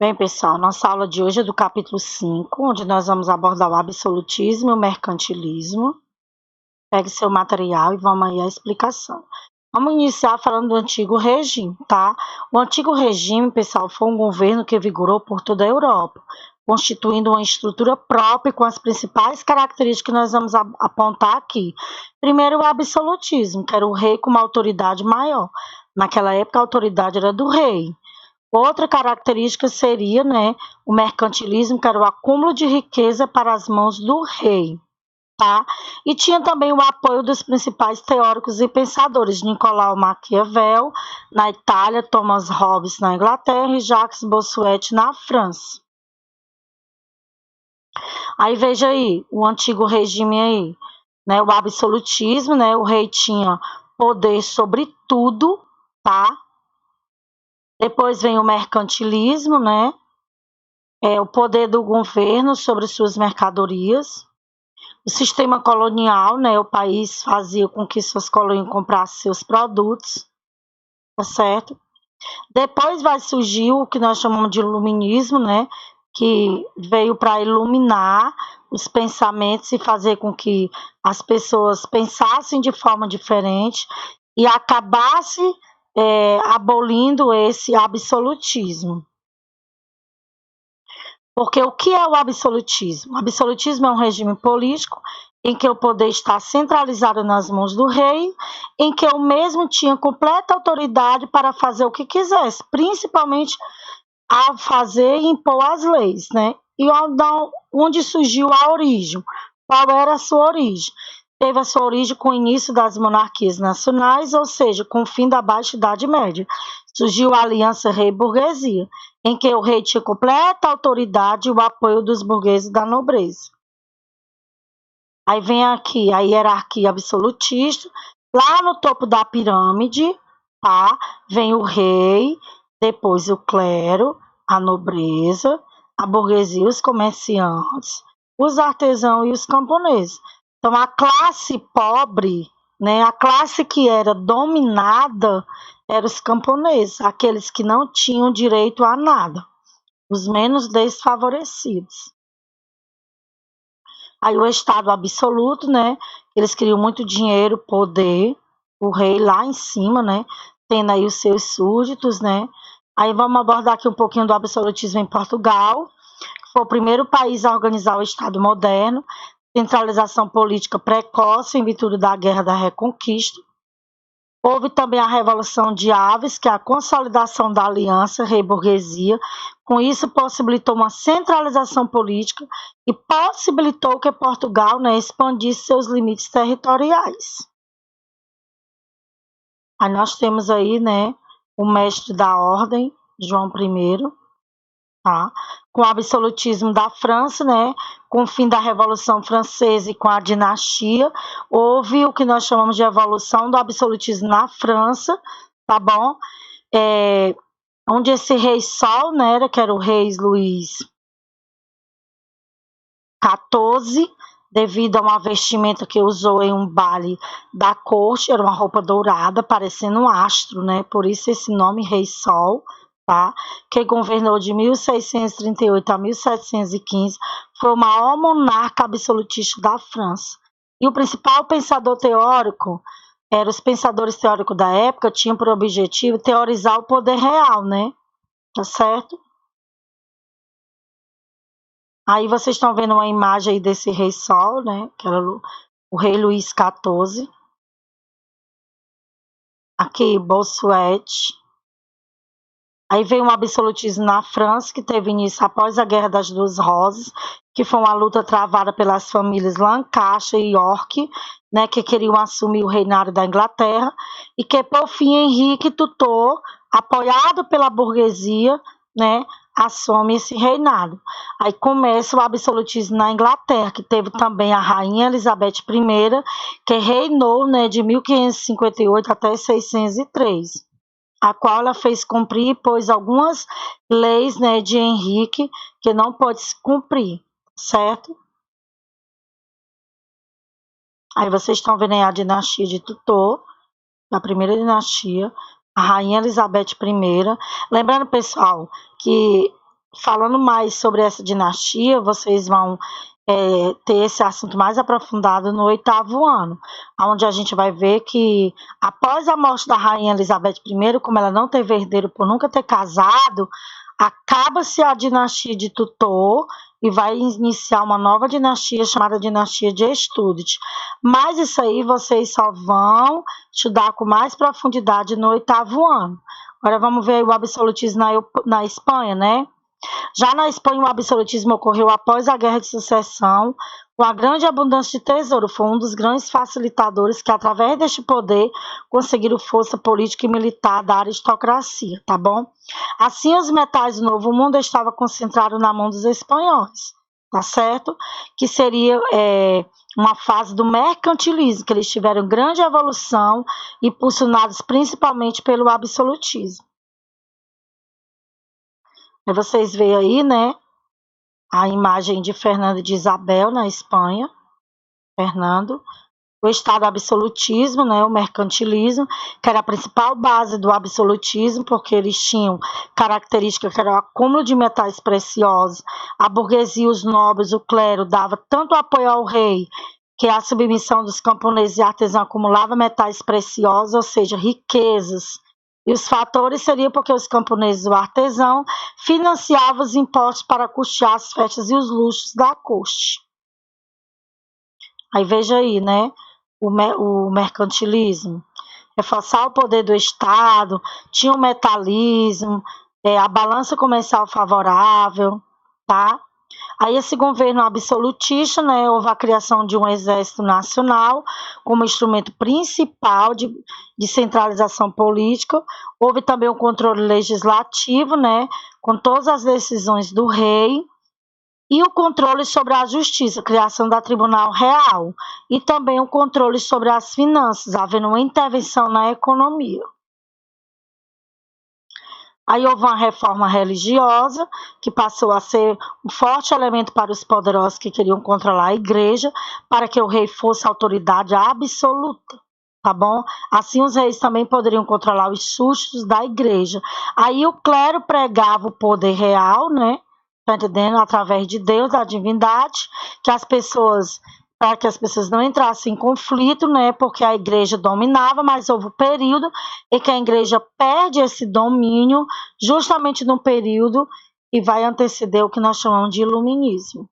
Bem, pessoal, nossa aula de hoje é do capítulo 5, onde nós vamos abordar o absolutismo e o mercantilismo. Pegue seu material e vamos aí à explicação. Vamos iniciar falando do antigo regime, tá? O antigo regime, pessoal, foi um governo que vigorou por toda a Europa, constituindo uma estrutura própria com as principais características que nós vamos apontar aqui. Primeiro, o absolutismo, que era o rei com uma autoridade maior. Naquela época, a autoridade era do rei. Outra característica seria, né, o mercantilismo, que era o acúmulo de riqueza para as mãos do rei, tá? E tinha também o apoio dos principais teóricos e pensadores, Nicolau Maquiavel na Itália, Thomas Hobbes na Inglaterra e Jacques Bossuet na França. Aí veja aí, o antigo regime aí, né, o absolutismo, né, o rei tinha poder sobre tudo, tá? Depois vem o mercantilismo, né? O poder do governo sobre suas mercadorias, o sistema colonial, né? O país fazia com que suas colônias comprassem seus produtos, tá certo? Depois vai surgir o que nós chamamos de iluminismo, né? Que veio para iluminar os pensamentos e fazer com que as pessoas pensassem de forma diferente e acabasse abolindo esse absolutismo. Porque o que é o absolutismo? O absolutismo é um regime político em que o poder está centralizado nas mãos do rei, em que o mesmo tinha completa autoridade para fazer o que quisesse, principalmente a fazer e impor as leis, né? E onde surgiu a origem? Qual era a sua origem? Teve a sua origem com o início das monarquias nacionais, ou seja, com o fim da Baixa Idade Média. Surgiu a aliança rei-burguesia, em que o rei tinha completa autoridade e o apoio dos burgueses da nobreza. Aí vem aqui a hierarquia absolutista, lá no topo da pirâmide, tá? Vem o rei, depois o clero, a nobreza, a burguesia, os comerciantes, os artesãos e os camponeses. Então, a classe pobre, né, a classe que era dominada, eram os camponeses, aqueles que não tinham direito a nada, os menos desfavorecidos. Aí o Estado absoluto, né, eles queriam muito dinheiro, poder, o rei lá em cima, né, tendo aí os seus súditos, né. Aí vamos abordar aqui um pouquinho do absolutismo em Portugal, que foi o primeiro país a organizar o Estado moderno, centralização política precoce em virtude da Guerra da Reconquista. Houve também a Revolução de Aves, que é a consolidação da aliança rei-burguesia. Com isso, possibilitou uma centralização política e possibilitou que Portugal, né, expandisse seus limites territoriais. Aí nós temos aí, né, o mestre da ordem, João I, tá? Com o absolutismo da França, né? Com o fim da Revolução Francesa e com a dinastia, houve o que nós chamamos de evolução do absolutismo na França, tá bom? Onde esse rei Sol, né, que era o rei Luís XIV, devido a uma vestimenta que usou em um baile da corte, era uma roupa dourada, parecendo um astro, né? Por isso esse nome Rei Sol, tá? Que governou de 1638 a 1715, foi o maior monarca absolutista da França. E o principal pensador teórico, os pensadores teóricos da época, tinham por objetivo teorizar o poder real, né? Tá certo? Aí vocês estão vendo uma imagem aí desse rei Sol, né? Que era o rei Luís XIV. Aqui, Bossuet. Aí veio um absolutismo na França, que teve início após a Guerra das Duas Rosas, que foi uma luta travada pelas famílias Lancaster e York, né, que queriam assumir o reinado da Inglaterra, e que, por fim, Henrique Tutor, apoiado pela burguesia, né, assume esse reinado. Aí começa o absolutismo na Inglaterra, que teve também a rainha Elizabeth I, que reinou, né, de 1558 até 603. A qual ela fez cumprir, pois algumas leis, né, de Henrique que não pode se cumprir, certo? Aí vocês estão vendo aí a dinastia de Tutor, a primeira dinastia, a rainha Elizabeth I. Lembrando, pessoal, que falando mais sobre essa dinastia, vocês vão ter esse assunto mais aprofundado no 8º ano, onde a gente vai ver que após a morte da rainha Elizabeth I, como ela não teve herdeiro por nunca ter casado, acaba-se a dinastia de Tutor e vai iniciar uma nova dinastia chamada dinastia de Estúdite. Mas isso aí vocês só vão estudar com mais profundidade no 8º ano. Agora vamos ver o absolutismo na Espanha, né? Já na Espanha, o absolutismo ocorreu após a Guerra de Sucessão, com a grande abundância de tesouro. Foi um dos grandes facilitadores que, através deste poder, conseguiram força política e militar da aristocracia, tá bom? Assim, os metais do Novo Mundo estavam concentrados na mão dos espanhóis, tá certo? Que seria uma fase do mercantilismo, que eles tiveram grande evolução, impulsionados principalmente pelo absolutismo. Vocês veem aí, né, a imagem de Fernando e de Isabel na Espanha. Fernando, o estado do absolutismo, né, o mercantilismo, que era a principal base do absolutismo, porque eles tinham características que era o acúmulo de metais preciosos. A burguesia, os nobres, o clero dava tanto apoio ao rei, que a submissão dos camponeses e artesãos acumulava metais preciosos, ou seja, riquezas. E os fatores seriam porque os camponeses e o artesão financiavam os impostos para custear as festas e os luxos da corte. Aí veja aí, né, o mercantilismo. Reforçar o poder do Estado, tinha o metalismo, a balança comercial favorável, tá? Aí esse governo absolutista, né, houve a criação de um exército nacional como instrumento principal de centralização política. Houve também o controle legislativo, né, com todas as decisões do rei, e o controle sobre a justiça, criação da Tribunal Real, e também o controle sobre as finanças, havendo uma intervenção na economia. Aí houve uma reforma religiosa, que passou a ser um forte elemento para os poderosos que queriam controlar a igreja, para que o rei fosse autoridade absoluta, tá bom? Assim os reis também poderiam controlar os súditos da igreja. Aí o clero pregava o poder real, né? Tá entendendo? Através de Deus, da divindade, que as pessoas... para que as pessoas não entrassem em conflito, né? Porque a igreja dominava, mas houve um período em que a igreja perde esse domínio, justamente no período que vai anteceder o que nós chamamos de iluminismo,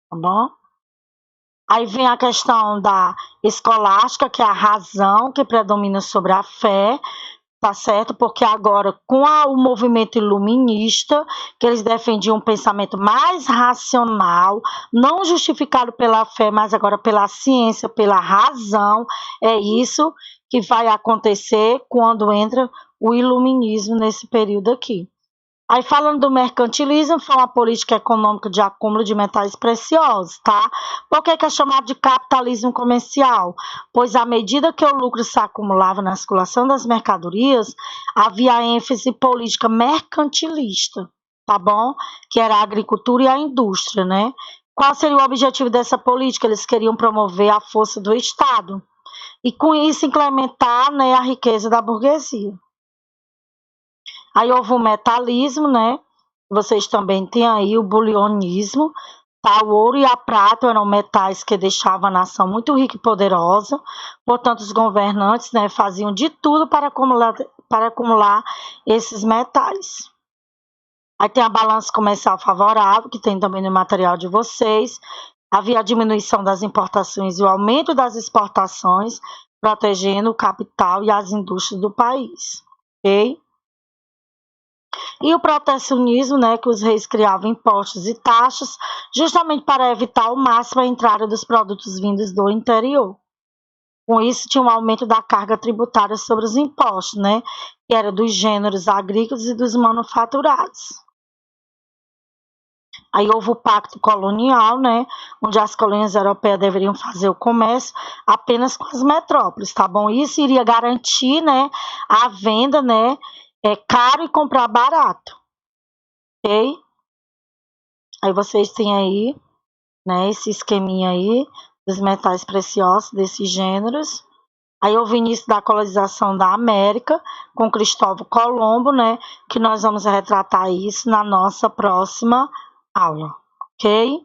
tá bom? Aí vem a questão da escolástica, que é a razão que predomina sobre a fé, tá certo? Porque agora, com o movimento iluminista, que eles defendiam um pensamento mais racional, não justificado pela fé, mas agora pela ciência, pela razão, é isso que vai acontecer quando entra o iluminismo nesse período aqui. Aí falando do mercantilismo, foi uma política econômica de acúmulo de metais preciosos, tá? Por que é chamado de capitalismo comercial? Pois à medida que o lucro se acumulava na circulação das mercadorias, havia ênfase política mercantilista, tá bom? Que era a agricultura e a indústria, né? Qual seria o objetivo dessa política? Eles queriam promover a força do Estado e com isso incrementar, né, a riqueza da burguesia. Aí houve o metalismo, né? Vocês também têm aí o bulionismo. Tá? O ouro e a prata eram metais que deixavam a nação muito rica e poderosa. Portanto, os governantes, né, faziam de tudo para acumular esses metais. Aí tem a balança comercial favorável, que tem também no material de vocês. Havia a diminuição das importações e o aumento das exportações, protegendo o capital e as indústrias do país. Ok? E o protecionismo, né, que os reis criavam impostos e taxas, justamente para evitar ao máximo a entrada dos produtos vindos do interior. Com isso, tinha um aumento da carga tributária sobre os impostos, né, que era dos gêneros agrícolas e dos manufaturados. Aí houve o pacto colonial, né, onde as colônias europeias deveriam fazer o comércio apenas com as metrópoles, tá bom? Isso iria garantir, né, a venda, né, caro e comprar barato, ok? Aí vocês têm aí, né, esse esqueminha aí dos metais preciosos, desses gêneros. Aí houve o início da colonização da América com Cristóvão Colombo, né? Que nós vamos retratar isso na nossa próxima aula, ok?